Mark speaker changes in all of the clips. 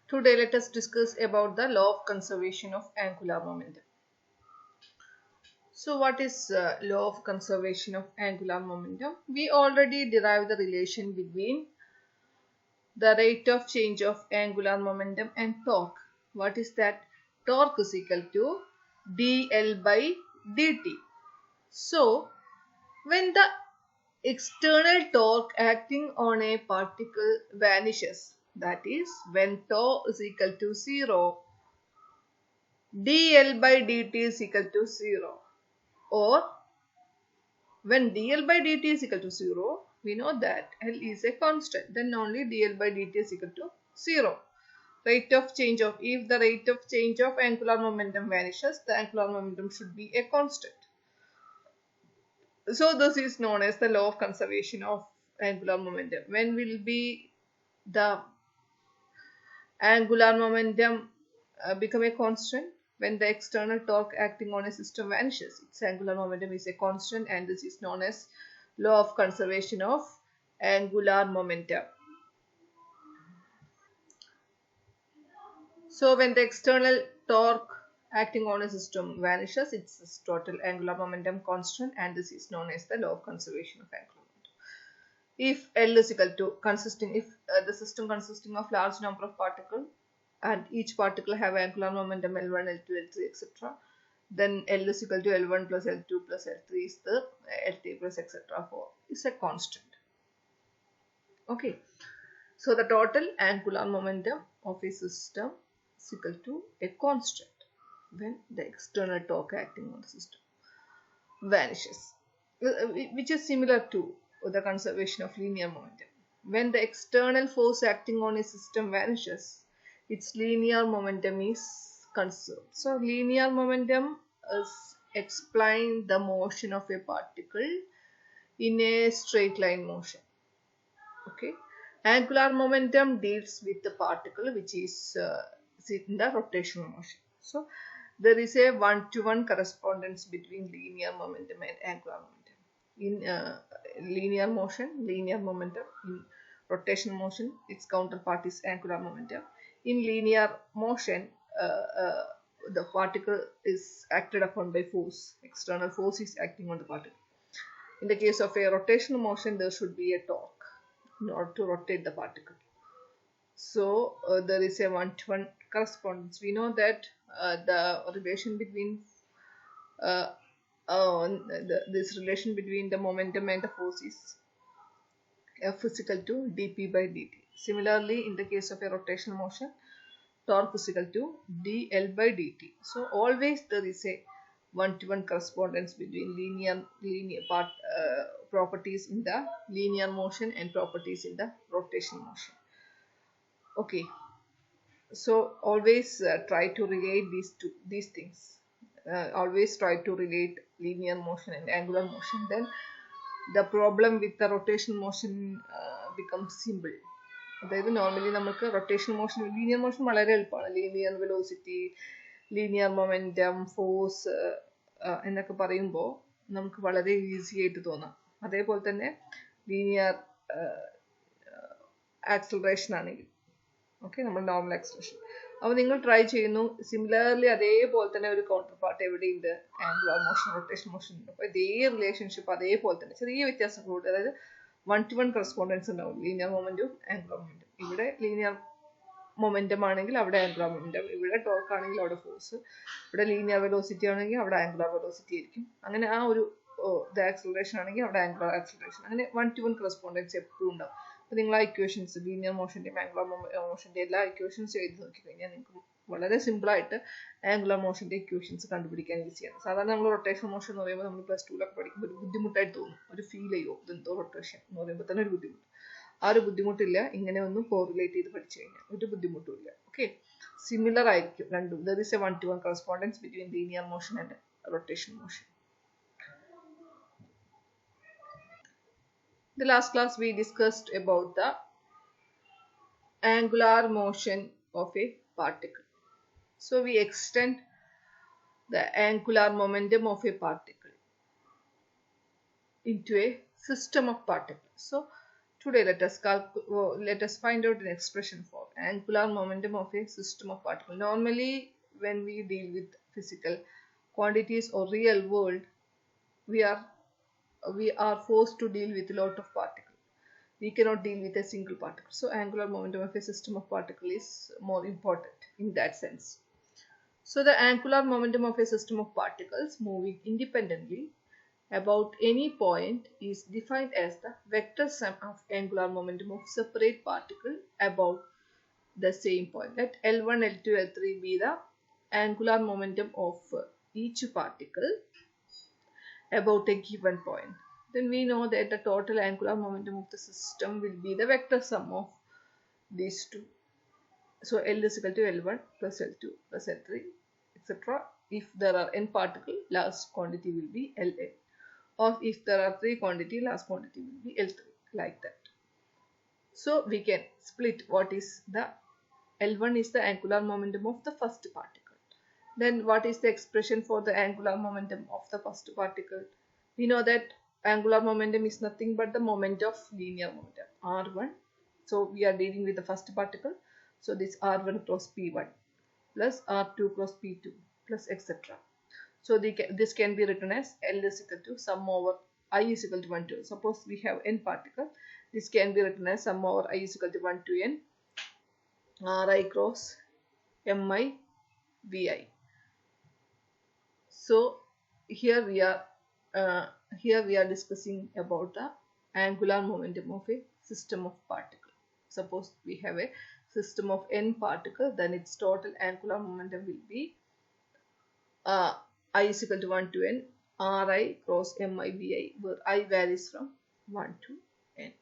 Speaker 1: Today let us discuss about the law of conservation of angular momentum. So what is law of conservation of angular momentum? We already derived the relation between the rate of change of angular momentum and torque. What is that? Torque is equal to dl by dt. So when the external torque acting on a particle vanishes, that is when tau is equal to 0, dl by dt is equal to 0, or when dl by dt is equal to 0, we know that L is a constant, then only dl by dt is equal to 0. Rate of change of, if the rate of change of angular momentum vanishes, the angular momentum should be a constant. So this is known as the law of conservation of angular momentum. When will be the angular momentum become a constant? When the external torque acting on a system vanishes, its angular momentum is a constant, and this is known as law of conservation of angular momentum. So when the external torque acting on a system vanishes, its total angular momentum constant, and this is known as the law of conservation of angular momentum. If L is equal to if the system consisting of large number of particles and each particle have angular momentum L1, L2, L3, etc., then L is equal to L1 plus L2 plus L3 is the L3 plus etc. 4 is a constant. Okay, so the total angular momentum of a system is equal to a constant when the external torque acting on the system vanishes, which is similar to the conservation of linear momentum. When the external force acting on a system vanishes, its linear momentum is conserved. So linear momentum is explain the motion of a particle in a straight line motion. Okay, angular momentum deals with the particle which is in the rotational motion. So there is a one-to-one correspondence between linear momentum and angular momentum. In linear motion, linear momentum; in rotational motion, its counterpart is angular momentum. In linear motion, the particle is acted upon by force. External force is acting on the particle. In the case of a rotational motion, there should be a torque in order to rotate the particle. So there is a one-to-one correspondence. We know that the relation between this relation between the momentum and the force is F is equal to dp by dt. Similarly, in the case of a rotational motion, torque is equal to dl by dt. So always there is a one-to-one correspondence between linear properties in the linear motion and properties in the rotational motion. Okay, so always try to relate these things. Always try to relate linear motion and angular motion. Then the problem with the rotational motion becomes simple. അതായത് normally നമുക്ക് rotational motion linear motion വളരെ എളുപ്പമാണ്. Linear velocity, linear momentum, force എന്നൊക്കെ പറയുമ്പോൾ നമുക്ക് വളരെ easy ആയിട്ട് തോന്നാം. അതേപോലെ തന്നെ ലീനിയർ ആക്സലറേഷൻ ആണെങ്കിൽ ഓക്കെ, നമ്മൾ നോർമൽ ആക്സലറേഷൻ. അപ്പോൾ നിങ്ങൾ ട്രൈ ചെയ്യുന്നു. സിമിലർലി അതേപോലെ തന്നെ ഒരു കൗണ്ടർ പാർട്ട് എവിടെയുണ്ട്? ആംഗുലർ മോഷൻ, റൊട്ടേഷൻ മോഷൻ ഉണ്ട്. അപ്പോൾ ഇതേ റിലേഷൻഷിപ്പ് അതേപോലെ തന്നെ ചെറിയ വ്യത്യാസങ്ങളുണ്ട്. അതായത് one-to-one correspondence ഉണ്ടാവും ലീനിയർ മൊമെന്റും ആംഗുലർ മൊമെന്റും. ഇവിടെ ലീനിയർ മൊമെന്റം ആണെങ്കിൽ അവിടെ ആംഗുലർ മൊമെന്റം, ഇവിടെ ടോർക്ക് ആണെങ്കിൽ അവിടെ ഫോഴ്സ്, ഇവിടെ ലീനിയർ വെലോസിറ്റി ആണെങ്കിൽ അവിടെ ആംഗുലർ വെലോസിറ്റി ആയിരിക്കും. അങ്ങനെ ആ ഒരു ആക്സലറേഷൻ ആണെങ്കിൽ അവിടെ ആംഗുലർ ആക്സലറേഷൻ, അങ്ങനെ one-to-one correspondence എപ്പോഴും ഉണ്ടാവും. അപ്പോൾ നിങ്ങൾ ആ ഇക്വേഷൻസ്, ലീനിയർ മോഷൻ്റെയും ആംഗുലർ മോഷൻ്റെ എല്ലാ ഇക്വേഷൻസ് എഴുതി നോക്കിക്കഴിഞ്ഞാൽ നിങ്ങൾക്ക് വളരെ സിമ്പിളായിട്ട് ആംഗുലർ മോഷൻ്റെ ഇക്വേഷൻസ് കണ്ടുപിടിക്കാൻ ഈസിയാണ്. സാധാരണ നമ്മൾ റൊട്ടേഷൻ മോഷൻ എന്ന് പറയുമ്പോൾ നമ്മൾ പ്ലസ് ടുവിലൊക്കെ പഠിക്കുമ്പോൾ ഒരു ബുദ്ധിമുട്ടായിട്ട് തോന്നും, ഒരു ഫീൽ ചെയ്യോ ഇതെന്തോ റൊട്ടേഷൻ എന്ന് പറയുമ്പോൾ തന്നെ ഒരു ബുദ്ധിമുട്ട്. ആ ഒരു ബുദ്ധിമുട്ടില്ല, ഇങ്ങനെ ഒന്നും കോറിലേറ്റ് ചെയ്ത് പഠിച്ചു കഴിഞ്ഞാൽ ഒരു ബുദ്ധിമുട്ടും ഇല്ല. ഓക്കെ, സിമിലർ ആയിരിക്കും രണ്ടും. There is A one-to-one correspondence between linear motion and rotational motion. The last class we discussed about the angular motion of a particle. So we extend the angular momentum of a particle into a system of particles. So Today let us find out an expression for angular momentum of a system of particles. Normally, when we deal with physical quantities or real world, we are forced to deal with a lot of particles. We cannot deal with a single particle. So angular momentum of a system of particles is more important in that sense. So the angular momentum of a system of particles moving independently about any point is defined as the vector sum of angular momentum of separate particle about the same point. Let L1, L2, L3 be the angular momentum of each particle about a given point. Then we know that the total angular momentum of the system will be the vector sum of these two. So L is equal to L1 plus L2 plus L3, etc. If there are n particles, last quantity will be Ln. Or if there are 3 quantity, last quantity will be L3, like that. So we can split what is the L1 is the angular momentum of the first particle. Then what is the expression for the angular momentum of the first particle? We know that angular momentum is nothing but the moment of linear momentum, R1. So we are dealing with the first particle. So this R1 cross P1 plus R2 cross P2 plus etc. So this can be written as L is equal to sum over I is equal to 1 to n. Suppose we have n particle. This can be written as sum over I is equal to 1 to n Ri cross Mi Vi. So here we are discussing about the angular momentum of a system of particles. Suppose we have a system of n particles, then its total angular momentum will be I is equal to 1 to n Ri cross Mi Vi, where I varies from 1 to n.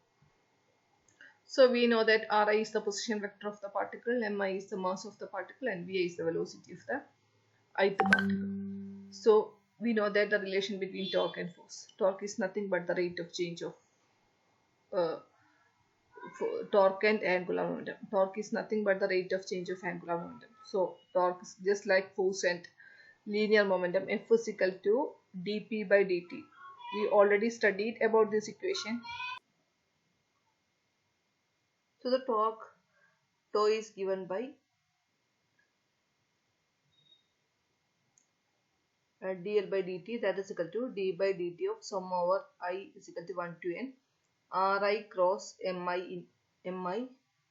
Speaker 1: So we know that Ri is the position vector of the particle, Mi is the mass of the particle, and Vi is the velocity of the ith particle. So we know that the relation between torque and force. Torque is nothing but the rate of change of torque and angular momentum. Torque is nothing but the rate of change of angular momentum. So torque is just like force and linear momentum. F is equal to dp by dt. We already studied about this equation. So the torque tau is given by dl by dt, that is equal to d by dt of sum over I is equal to 1 to n Ri cross Mi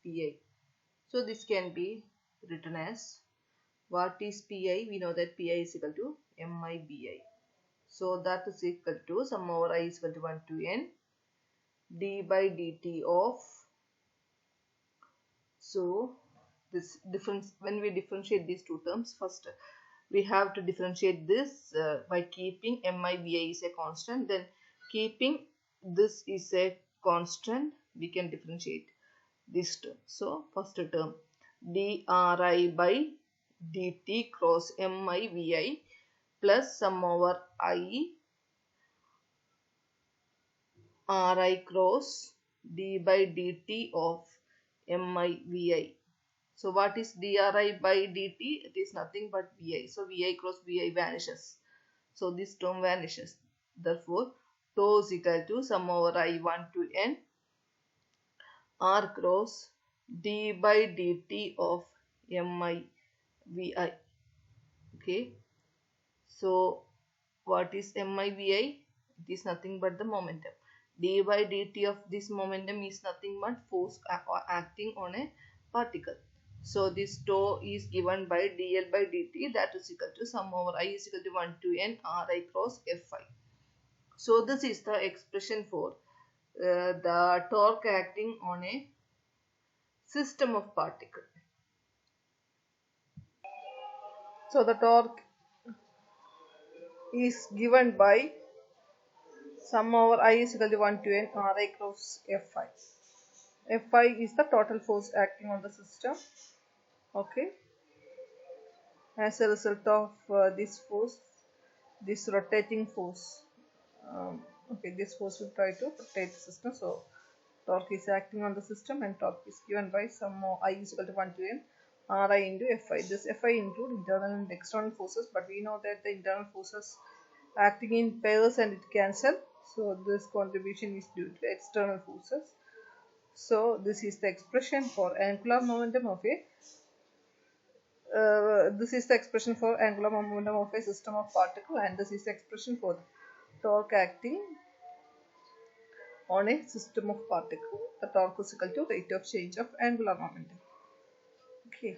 Speaker 1: Pi. So this can be written as, what is Pi? We know that Pi is equal to Mi Bi. So that is equal to sum over I is equal to 1 to n d by dt of, so this difference, when we differentiate these two terms, first we have to differentiate this by keeping Mi Vi is a constant, then keeping this is a constant, we can differentiate this term. So first term dri by dt cross Mi Vi plus sum over I Ri cross d by dt of Mi Vi. So what is dri by dt? It is nothing but Vi. So Vi cross Vi vanishes. So this term vanishes. Therefore, tau is equal to sum over I 1 to n R cross d by dt of Mi Vi. Okay. So what is Mi Vi? It is nothing but the momentum. D by dt of this momentum is nothing but force acting on a particle. So this tau is given by dl by dt, that is equal to sum over I is equal to 1 to n Ri cross Fi. So this is the expression for the torque acting on a system of particles. So the torque is given by sum over I is equal to 1 to n Ri cross Fi. Fi is the total force acting on the system. Okay. As a result of this force, this rotating force, this force will try to rotate the system. So torque is acting on the system, and torque is given by sum of I is equal to 1 to n Ri into Fi. This Fi include internal and external forces, but we know that the internal forces acting in pairs and it cancel. So this contribution is due to external forces. So this is the expression for angular momentum of a system of particle, and this is the expression for the torque acting on a system of particle. The torque is equal to rate of change of angular momentum. Okay.